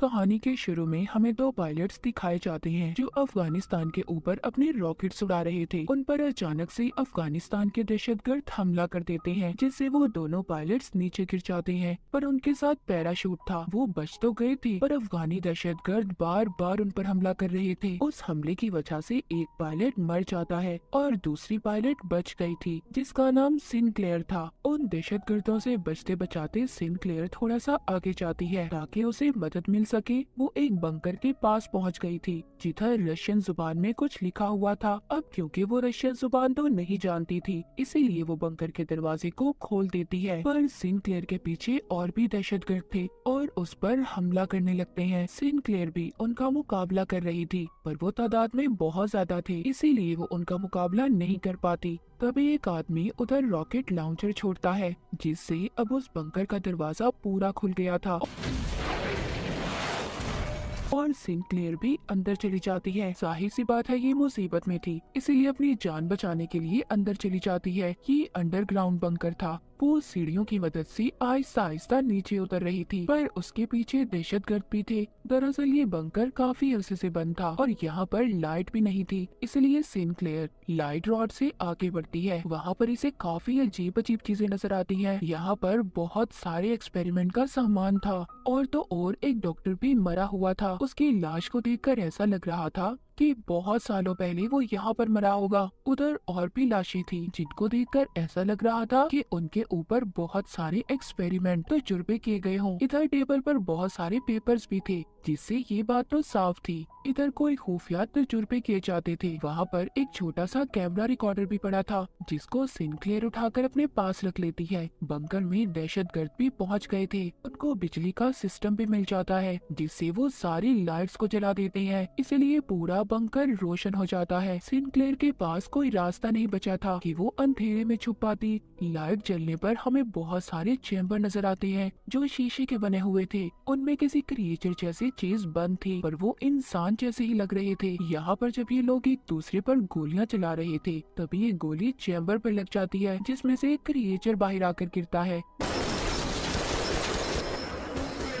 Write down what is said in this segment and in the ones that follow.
कहानी के शुरू में हमें दो पायलट्स दिखाए जाते हैं जो अफगानिस्तान के ऊपर अपने रॉकेट्स उड़ा रहे थे। उन पर अचानक से अफगानिस्तान के दहशतगर्द हमला कर देते हैं, जिससे वो दोनों पायलट्स नीचे गिर जाते हैं। पर उनके साथ पैराशूट था, वो बच तो गए थे, पर अफगानी दहशतगर्द बार बार उन पर हमला कर रहे थे। उस हमले की वजह से एक पायलट मर जाता है और दूसरी पायलट बच गई थी, जिसका नाम सिनक्लेयर था। उन दहशतगर्दों से बचते बचाते सिनक्लेयर थोड़ा सा आगे जाती है ताकि उसे मदद मिल सके। वो एक बंकर के पास पहुंच गई थी जिधर रशियन जुबान में कुछ लिखा हुआ था। अब क्योंकि वो रशियन जुबान तो नहीं जानती थी, इसीलिए वो बंकर के दरवाजे को खोल देती है। पर सिनक्लेयर के पीछे और भी दहशतगर्द थे और उस पर हमला करने लगते हैं। सिनक्लेयर भी उनका मुकाबला कर रही थी, पर वो तादाद में बहुत ज्यादा थे, इसीलिए वो उनका मुकाबला नहीं कर पाती। तभी एक आदमी उधर रॉकेट लॉन्चर छोड़ता है, जिससे अब उस बंकर का दरवाजा पूरा खुल गया था और सिनक्लेयर भी अंदर चली जाती है। जाहिर सी बात है, ये मुसीबत में थी, इसीलिए अपनी जान बचाने के लिए अंदर चली जाती है। ये अंडरग्राउंड बंकर था। वो सीढ़ियों की मदद से आहिस्ता आहिस्ता नीचे उतर रही थी, पर उसके पीछे दहशतगर्द भी थे। दरअसल ये बंकर काफी अरसे से बंद था और यहाँ पर लाइट भी नहीं थी, इसलिए सिनक्लेयर लाइट रॉड से आगे बढ़ती है। वहाँ पर इसे काफी अजीब अजीब चीजें नजर आती हैं। यहाँ पर बहुत सारे एक्सपेरिमेंट का सामान था और तो और एक डॉक्टर भी मरा हुआ था। उसकी लाश को देखकर ऐसा लग रहा था कि बहुत सालों पहले वो यहाँ पर मरा होगा। उधर और भी लाशें थी जिनको देखकर ऐसा लग रहा था कि उनके ऊपर बहुत सारे एक्सपेरिमेंट तजुर्बे किए गए हों। इधर टेबल पर बहुत सारे पेपर्स भी थे, जिससे ये बात तो साफ थी इधर कोई खुफिया तजुर्बे किए जाते थे। वहाँ पर एक छोटा सा कैमरा रिकॉर्डर भी पड़ा था, जिसको सिनक्लेयर उठाकर अपने पास रख लेती है। बंकर में दहशतगर्द भी पहुँच गए थे। उनको बिजली का सिस्टम भी मिल जाता है, जिससे वो सारी लाइट्स को जला देते हैं, इसलिए पूरा बंकर रोशन हो जाता है। सिनक्लेयर के पास कोई रास्ता नहीं बचा था कि वो अंधेरे में छुप पाती। लाइट जलने पर हमें बहुत सारे चैम्बर नजर आते हैं जो शीशे के बने हुए थे। उनमें किसी क्रिएचर जैसी चीज बंद थी, पर वो इंसान जैसे ही लग रहे थे। यहाँ पर जब ये लोग एक दूसरे पर गोलियां चला रहे थे, तभी ये गोली चैम्बर पर लग जाती है, जिसमें से एक क्रिएचर बाहर आकर गिरता है।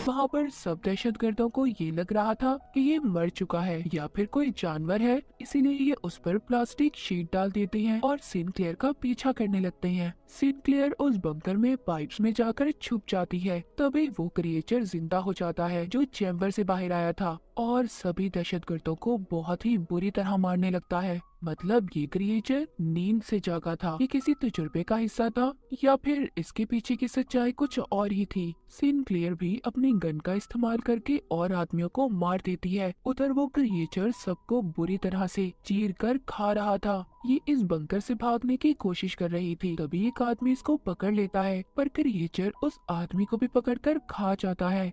वहाँ पर सब दहशतगर्दों को ये लग रहा था कि ये मर चुका है या फिर कोई जानवर है, इसीलिए ये उस पर प्लास्टिक शीट डाल देते हैं और सिनक्लेयर का पीछा करने लगते हैं। सिनक्लेयर उस बंकर में पाइप्स में जाकर छुप जाती है। तभी वो क्रिएचर जिंदा हो जाता है जो चैम्बर से बाहर आया था और सभी दहशतगर्दों को बहुत ही बुरी तरह मारने लगता है। मतलब ये क्रिएचर नींद से जागा था, ये किसी तजुर्बे का हिस्सा था या फिर इसके पीछे की सच्चाई कुछ और ही थी। सिनक्लेयर भी अपनी गन का इस्तेमाल करके और आदमियों को मार देती है। उधर वो क्रिएचर सबको बुरी तरह से चीर कर खा रहा था। ये इस बंकर से भागने की कोशिश कर रही थी, तभी एक आदमी इसको पकड़ लेता है, पर क्रिएचर उस आदमी को भी पकड़कर खा जाता है।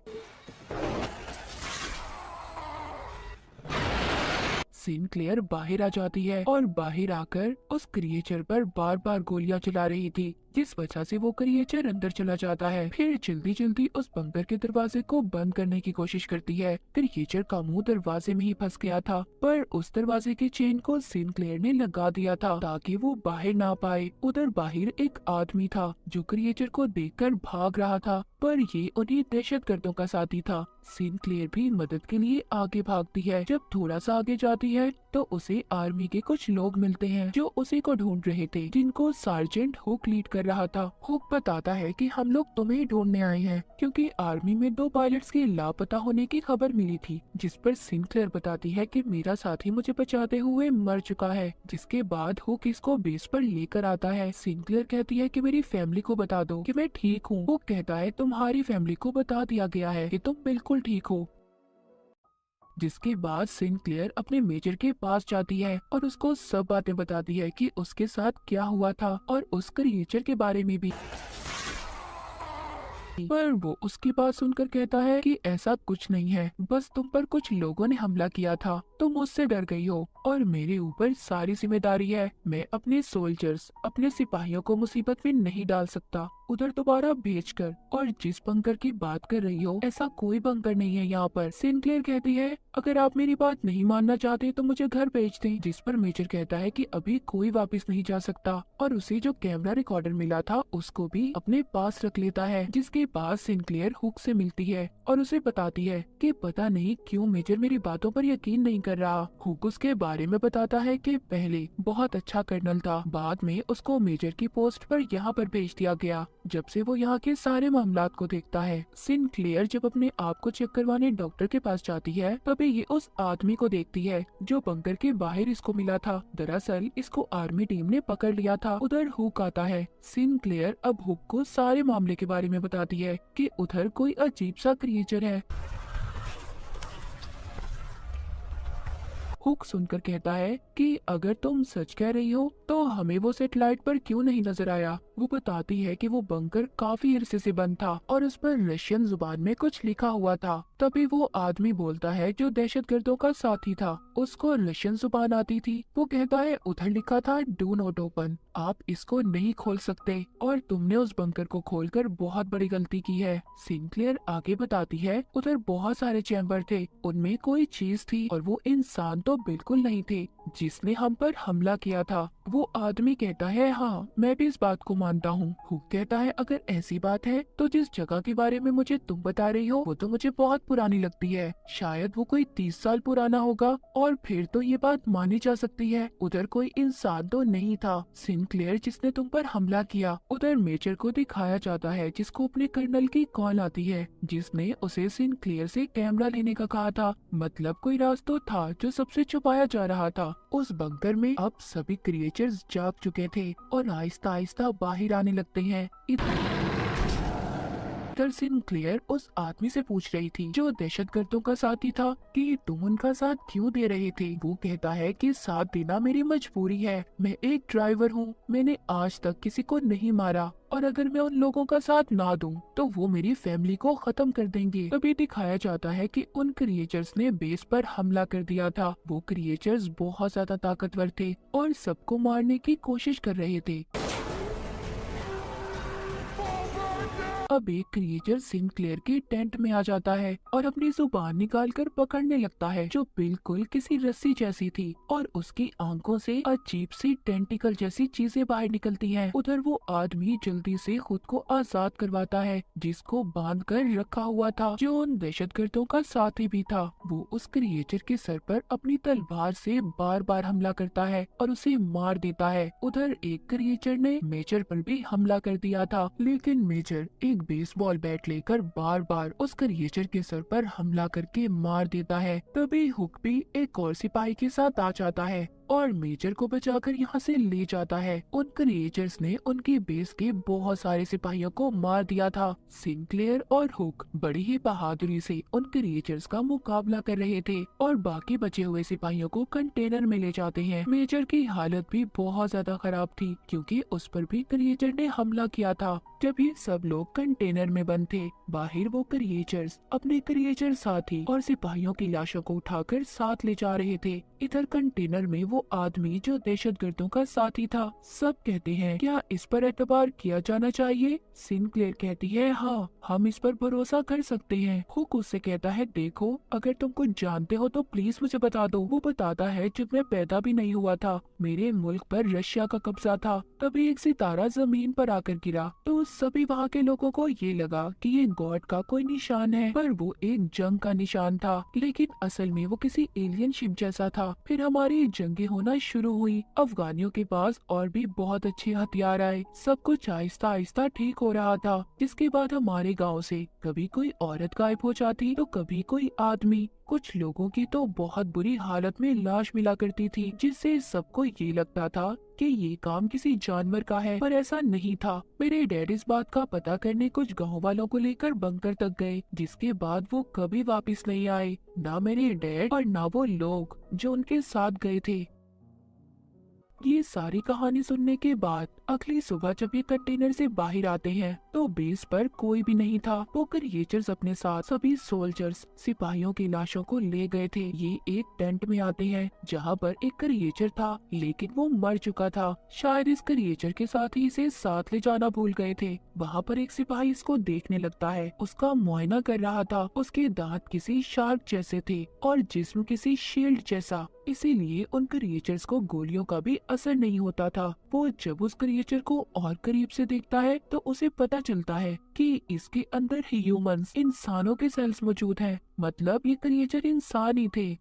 सिनक्लेयर बाहर आ जाती है और बाहर आकर उस क्रिएचर पर बार बार गोलियां चला रही थी, जिस वजह से वो क्रिएचर अंदर चला जाता है। फिर जल्दी जल्दी उस बंकर के दरवाजे को बंद करने की कोशिश करती है। क्रिएचर का मुंह दरवाजे में ही फंस गया था, पर उस दरवाजे की चेन को सिनक्लेयर ने लगा दिया था ताकि वो बाहर ना पाए। उधर बाहर एक आदमी था जो क्रिएचर को देखकर भाग रहा था, पर ये उन्हीं दहशतगर्दों का साथी था। सिनक्लेयर भी मदद के लिए आगे भागती है। जब थोड़ा सा आगे जाती है तो उसे आर्मी के कुछ लोग मिलते हैं जो उसी को ढूंढ रहे थे, जिनको सार्जेंट हुक लीड कर रहा था। हुक बताता है कि हम लोग तुम्हें ढूंढने आए हैं क्योंकि आर्मी में दो पायलट्स के लापता होने की खबर मिली थी, जिस पर सिनक्लेयर बताती है कि मेरा साथी मुझे बचाते हुए मर चुका है। जिसके बाद हुक इसको बेस पर लेकर आता है। सिनक्लेयर कहती है कि मेरी फैमिली को बता दो कि मैं ठीक हूँ। हुक कहता है तुम्हारी फैमिली को बता दिया गया है कि तुम बिल्कुल ठीक हो। जिसके बाद सिनक्लेयर अपने मेजर के पास जाती है और उसको सब बातें बताती है कि उसके साथ क्या हुआ था और उस क्रिएचर के बारे में भी। पर वो उसकी बात सुनकर कहता है कि ऐसा कुछ नहीं है, बस तुम पर कुछ लोगों ने हमला किया था तुम मुझसे डर गई हो और मेरे ऊपर सारी जिम्मेदारी है। मैं अपने सोल्जर्स, अपने सिपाहियों को मुसीबत में नहीं डाल सकता उधर दोबारा भेजकर। और जिस बंकर की बात कर रही हो, ऐसा कोई बंकर नहीं है यहाँ पर। सिनक्लेयर कहती है अगर आप मेरी बात नहीं मानना चाहते तो मुझे घर भेज दें। जिस पर मेजर कहता है कि अभी कोई वापस नहीं जा सकता और उसे जो कैमरा रिकॉर्डर मिला था उसको भी अपने पास रख लेता है। जिसके बाद सिनक्लेयर हुक से मिलती है और उसे बताती है कि पता नहीं क्यों मेजर मेरी बातों पर यकीन नहीं कर रहा। हुक उसके बारे में बताता है कि पहले बहुत अच्छा कर्नल था, बाद में उसको मेजर की पोस्ट पर यहाँ पर भेज दिया गया। जब से वो यहाँ के सारे मामलात को देखता है। सिनक्लेयर जब अपने आप को चेक करवाने डॉक्टर के पास जाती है तभी ये उस आदमी को देखती है जो बंकर के बाहर इसको मिला था। दरअसल इसको आर्मी टीम ने पकड़ लिया था। उधर हुक आता है। सिनक्लेयर अब हुक को सारे मामले के बारे में बताती है कि उधर कोई अजीब सा क्रिएचर है। हुक सुनकर कहता है कि अगर तुम सच कह रही हो तो हमें वो सेटेलाइट पर क्यों नहीं नजर आया। वो बताती है कि वो बंकर काफी अरसे से बंद था और उस पर रशियन जुबान में कुछ लिखा हुआ था। तभी वो आदमी बोलता है जो दहशतगर्दों का साथी था, उसको रशियन जुबान आती थी। वो कहता है उधर लिखा था डू नॉट ओपन, आप इसको नहीं खोल सकते और तुमने उस बंकर को खोलकर बहुत बड़ी गलती की है। सिनक्लेयर आगे बताती है उधर बहुत सारे चैम्बर थे, उनमें कोई चीज थी और वो इंसान तो बिल्कुल नहीं थे जिसने हम पर हमला किया था। वो आदमी कहता है हाँ मैं भी इस बात को मानता हूँ। हुक कहता है अगर ऐसी बात है तो जिस जगह के बारे में मुझे तुम बता रही हो वो तो मुझे बहुत पुरानी लगती है, शायद वो कोई 30 साल पुराना होगा और फिर तो ये बात मानी जा सकती है। उधर कोई इंसान तो नहीं था सिनक्लेयर जिसने तुम पर हमला किया। उधर मेजर को दिखाया जाता है जिसको अपने कर्नल की कॉल आती है जिसने उसे सिनक्लेयर से कैमरा लेने का कहा था। मतलब कोई राज तो था जो सबसे छुपाया जा रहा था। उस बंकर में अब सभी क्रिएचर्स जाग चुके थे और आहिस्ता आहिस्ता बाहर आने लगते हैं। इधर सिनक्लेयर उस आदमी से पूछ रही थी जो दहशतगर्दों का साथी था कि तुम उनका साथ क्यों दे रहे थे। वो कहता है कि साथ देना मेरी मजबूरी है, मैं एक ड्राइवर हूँ, मैंने आज तक किसी को नहीं मारा और अगर मैं उन लोगों का साथ ना दूं तो वो मेरी फैमिली को खत्म कर देंगे। तभी दिखाया जाता है कि उन क्रिएचर्स ने बेस पर हमला कर दिया था। वो क्रिएचर्स बहुत ज्यादा ताकतवर थे और सबको मारने की कोशिश कर रहे थे। अब एक क्रिएचर सिनक्लेयर की टेंट में आ जाता है और अपनी जुबान निकालकर पकड़ने लगता है जो बिल्कुल किसी रस्सी जैसी थी और उसकी आंखों से अजीब सी टेंटिकल जैसी चीजें बाहर निकलती हैं। उधर वो आदमी जल्दी से खुद को आजाद करवाता है जिसको बांध कर रखा हुआ था जो उन दहशतगर्दों का साथी भी था। वो उस क्रिएचर के सर पर अपनी तलवार से बार बार हमला करता है और उसे मार देता है। उधर एक क्रिएचर ने मेजर पर भी हमला कर दिया था लेकिन मेजर एक बेसबॉल बैट लेकर बार बार उस क्रिएचर के सर पर हमला करके मार देता है। तभी हुक भी एक और सिपाही के साथ आ जाता है और मेजर को बचाकर यहाँ से ले जाता है। उन क्रिएचर्स ने उनकी बेस के बहुत सारे सिपाहियों को मार दिया था। सिनक्लेयर और हुक बड़ी ही बहादुरी से उन क्रिएचर्स का मुकाबला कर रहे थे और बाकी बचे हुए सिपाहियों को कंटेनर में ले जाते हैं। मेजर की हालत भी बहुत ज्यादा खराब थी क्योंकि उस पर भी क्रिएचर ने हमला किया था। जब ये सब लोग कंटेनर में बंद थे, बाहर वो क्रिएचर्स अपने क्रिएचर साथी और सिपाहियों की लाशों को उठाकर साथ ले जा रहे थे। इधर कंटेनर में वो आदमी जो दहशतगर्दों का साथी था। सब कहते हैं क्या इस पर एतबार किया जाना चाहिए। सिनक्लेयर कहती है हाँ हम इस पर भरोसा कर सकते हैं। हुक उससे कहता है देखो अगर तुम कुछ जानते हो तो प्लीज मुझे बता दो। वो बताता है जब मैं पैदा भी नहीं हुआ था मेरे मुल्क पर रशिया का कब्जा था, तभी एक सितारा जमीन पर आकर गिरा तो सभी वहाँ के लोगों को ये लगा कि ये गॉड का कोई निशान है, पर वो एक जंग का निशान था लेकिन असल में वो किसी एलियन शिप जैसा था। फिर हमारी जंगें होना शुरू हुई, अफगानियों के पास और भी बहुत अच्छे हथियार आए, सब कुछ आहिस्ता आहिस्ता ठीक हो रहा था। जिसके बाद हमारे गांव से कभी कोई औरत गायब हो जाती तो कभी कोई आदमी, कुछ लोगों की तो बहुत बुरी हालत में लाश मिला करती थी जिससे सबको ये लगता था कि ये काम किसी जानवर का है, पर ऐसा नहीं था। मेरे डैड इस बात का पता करने कुछ गांव वालों को लेकर बंकर तक गए जिसके बाद वो कभी वापस नहीं आए, ना मेरे डैड और ना वो लोग जो उनके साथ गए थे। ये सारी कहानी सुनने के बाद अगली सुबह जब ये कंटेनर से बाहर आते हैं तो बेस पर कोई भी नहीं था। वो क्रिएचर्स अपने साथ सभी सोल्जर्स सिपाहियों की लाशों को ले गए थे। ये एक टेंट में आते हैं जहाँ पर एक क्रिएचर था, लेकिन वो मर चुका था। शायद इस क्रिएचर के साथ ही इसे साथ ले जाना भूल गए थे। वहाँ पर एक सिपाही इसको देखने लगता है, उसका मुआयना कर रहा था। उसके दांत किसी शार्क जैसे थे और जिस्म किसी शील्ड जैसा, इसीलिए उन क्रिएचर्स को गोलियों का भी असर नहीं होता था। वो जब उस क्रिएचर को और करीब से देखता है तो उसे पता चलता है कि इसके अंदर ह्यूमंस इंसानों के सेल्स मौजूद हैं। मतलब ये क्रिएचर इंसान ही थे।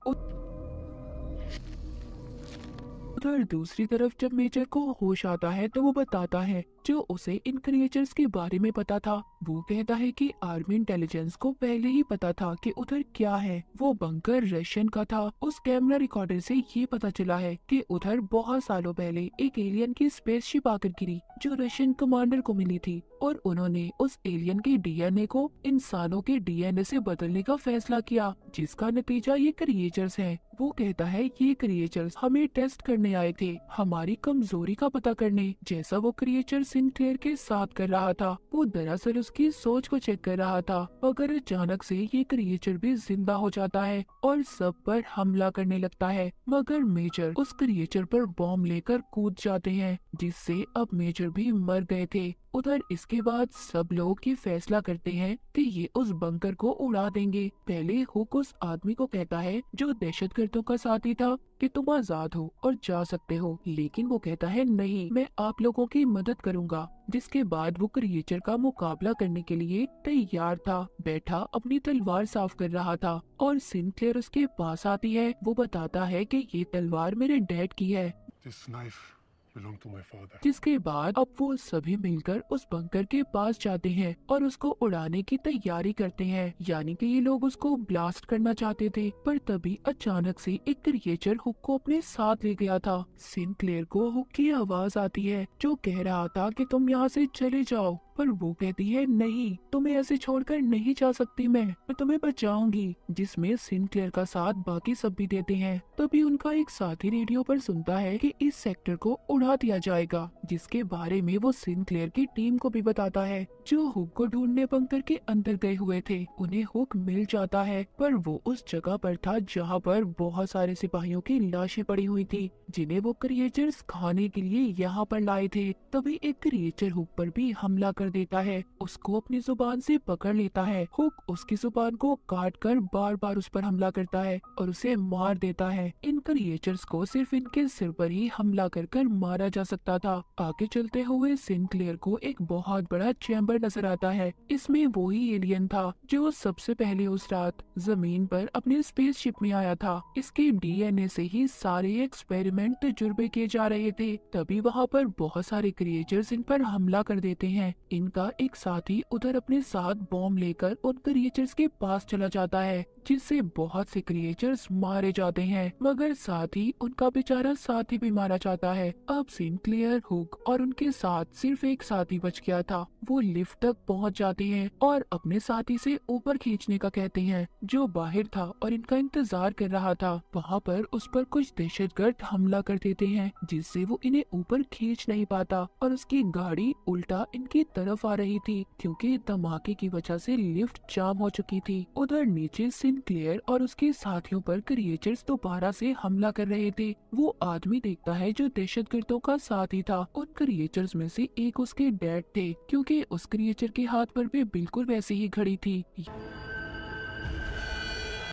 उधर दूसरी तरफ जब मेजर को होश आता है तो वो बताता है जो उसे इन क्रिएचर्स के बारे में पता था। वो कहता है कि आर्मी इंटेलिजेंस को पहले ही पता था कि उधर क्या है। वो बंकर रशियन का था। उस कैमरा रिकॉर्डर से ये पता चला है कि उधर बहुत सालों पहले एक एलियन की स्पेसशिप आकर गिरी जो रशियन कमांडर को मिली थी, और उन्होंने उस एलियन के डीएनए को इंसानों के डीएनए से बदलने का फैसला किया, जिसका नतीजा ये क्रिएचर्स है। वो कहता है ये क्रिएचर्स हमें टेस्ट करने आए थे, हमारी कमजोरी का पता करने, जैसा वो क्रिएचर सिनक्लेयर के साथ कर रहा था। वो दरअसल उसकी सोच को चेक कर रहा था, मगर अचानक से ये क्रिएचर भी जिंदा हो जाता है और सब पर हमला करने लगता है। मगर मेजर उस क्रिएचर पर बॉम्ब लेकर कूद जाते हैं, जिससे अब मेजर भी मर गए थे। उधर इसके बाद सब लोग ये फैसला करते हैं कि ये उस बंकर को उड़ा देंगे। पहले हुक उस आदमी को कहता है जो दहशतगर्दों का साथी था कि तुम आजाद हो और जा सकते हो, लेकिन वो कहता है नहीं, मैं आप लोगों की मदद करूंगा। जिसके बाद वो क्रिएचर का मुकाबला करने के लिए तैयार था, बैठा अपनी तलवार साफ कर रहा था और सिनक्लेयर उसके पास आती है। वो बताता है कि ये तलवार मेरे डैड की है। This knife belonged to my father. जिसके बाद अब वो सभी मिलकर उस बंकर के पास जाते हैं और उसको उड़ाने की तैयारी करते हैं। यानी कि ये लोग उसको ब्लास्ट करना चाहते थे, पर तभी अचानक से एक क्रिएचर हुक को अपने साथ ले गया था। सिनक्लेयर को हुक की आवाज आती है जो कह रहा था कि तुम यहाँ से चले जाओ, पर वो कहती है नहीं, तुम्हें ऐसे छोड़कर नहीं जा सकती, मैं तुम्हें बचाऊंगी। जिसमें सिनक्लेयर का साथ बाकी सब भी देते हैं। तभी उनका एक साथी रेडियो पर सुनता है कि इस सेक्टर को उड़ा दिया जाएगा, जिसके बारे में वो सिनक्लेयर की टीम को भी बताता है जो हुक को ढूंढने बंकर के अंदर गए हुए थे। उन्हें हुक मिल जाता है, पर वो उस जगह पर था जहाँ पर बहुत सारे सिपाहियों की लाशें पड़ी हुई थी, जिन्हें वो क्रिएचर्स खाने के लिए यहाँ पर लाए थे। तभी एक क्रिएचर हुक पर भी हमला कर देता है, उसको अपनी जुबान से पकड़ लेता है। हुक उसकी जुबान को काट कर बार बार उस पर हमला करता है और उसे मार देता है। इन क्रिएचर्स को सिर्फ इनके सिर पर ही हमला कर मारा जा सकता था। आगे चलते हुए सिनक्लेयर को एक बहुत बड़ा चैम्बर नजर आता है। इसमें वो ही एलियन था जो सबसे पहले उस रात जमीन पर अपने स्पेसशिप में आया था। इसके डीएनए से ही सारे एक्सपेरिमेंट तजुर्बे किए जा रहे थे। तभी वहाँ पर बहुत सारे क्रिएचर्स इन पर हमला कर देते हैं। इनका एक साथी उधर अपने साथ बॉम्ब लेकर उन क्रिएचर्स के पास चला जाता है, जिससे बहुत से क्रिएचर्स मारे जाते हैं, मगर साथ ही उनका बेचारा साथी भी मारा जाता है। अब सिनक्लेयर, हुक और उनके साथ सिर्फ एक साथी बच गया था। वो लिफ्ट तक पहुंच जाते हैं और अपने साथी से ऊपर खींचने का कहते हैं, जो बाहर था और इनका इंतजार कर रहा था। वहाँ पर उस पर कुछ दहशतगर्द हमला कर देते हैं, जिससे वो इन्हें ऊपर खींच नहीं पाता और उसकी गाड़ी उल्टा इनकी तरफ आ रही थी, क्योंकि धमाके की वजह से लिफ्ट जाम हो चुकी थी। उधर नीचे सिनक्लेयर और उसके साथियों पर क्रिएचर्स दोबारा से हमला कर रहे थे। वो आदमी देखता है जो दहशतगर्दों का साथी था। उन क्रिएचर्स में से एक उसके डैड थे, क्योंकि उस क्रिएचर के हाथ पर भी बिल्कुल वैसी ही घड़ी थी।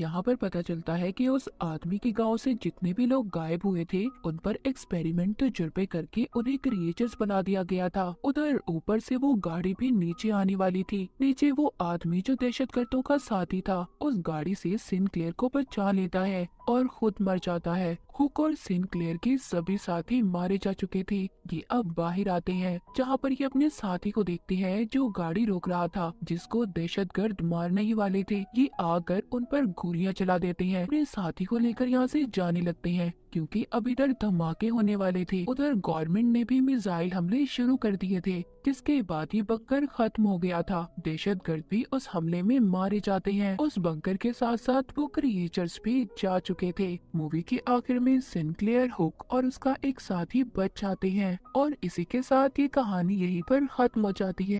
यहाँ पर पता चलता है कि उस आदमी के गांव से जितने भी लोग गायब हुए थे, उन पर एक्सपेरिमेंट तजुर्बे करके उन्हें क्रिएचर्स बना दिया गया था। उधर ऊपर से वो गाड़ी भी नीचे आने वाली थी। नीचे वो आदमी जो दहशतगर्दों का साथी था, उस गाड़ी से सिनक्लेयर को बचा लेता है और खुद मर जाता है। हुक और सिनक्लेयर के सभी साथी मारे जा चुके थे। ये अब बाहर आते हैं, जहाँ पर ये अपने साथी को देखते हैं जो गाड़ी रोक रहा था, जिसको दहशतगर्द मारने ही वाले थे। ये आकर उन पर गोलियां चला देते हैं। अपने साथी को लेकर यहाँ से जाने लगते हैं, क्योंकि अब इधर धमाके होने वाले थे। उधर गवर्नमेंट ने भी मिसाइल हमले शुरू कर दिए थे, जिसके बाद ये बंकर खत्म हो गया था। दहशतगर्द भी उस हमले में मारे जाते हैं। उस बंकर के साथ साथ वो क्रिएचर्स भी जा चुके थे। मूवी के आखिर में सिनक्लेयर, हुक और उसका एक साथी बच जाते हैं और इसी के साथ ये कहानी यहीं पर खत्म हो जाती है।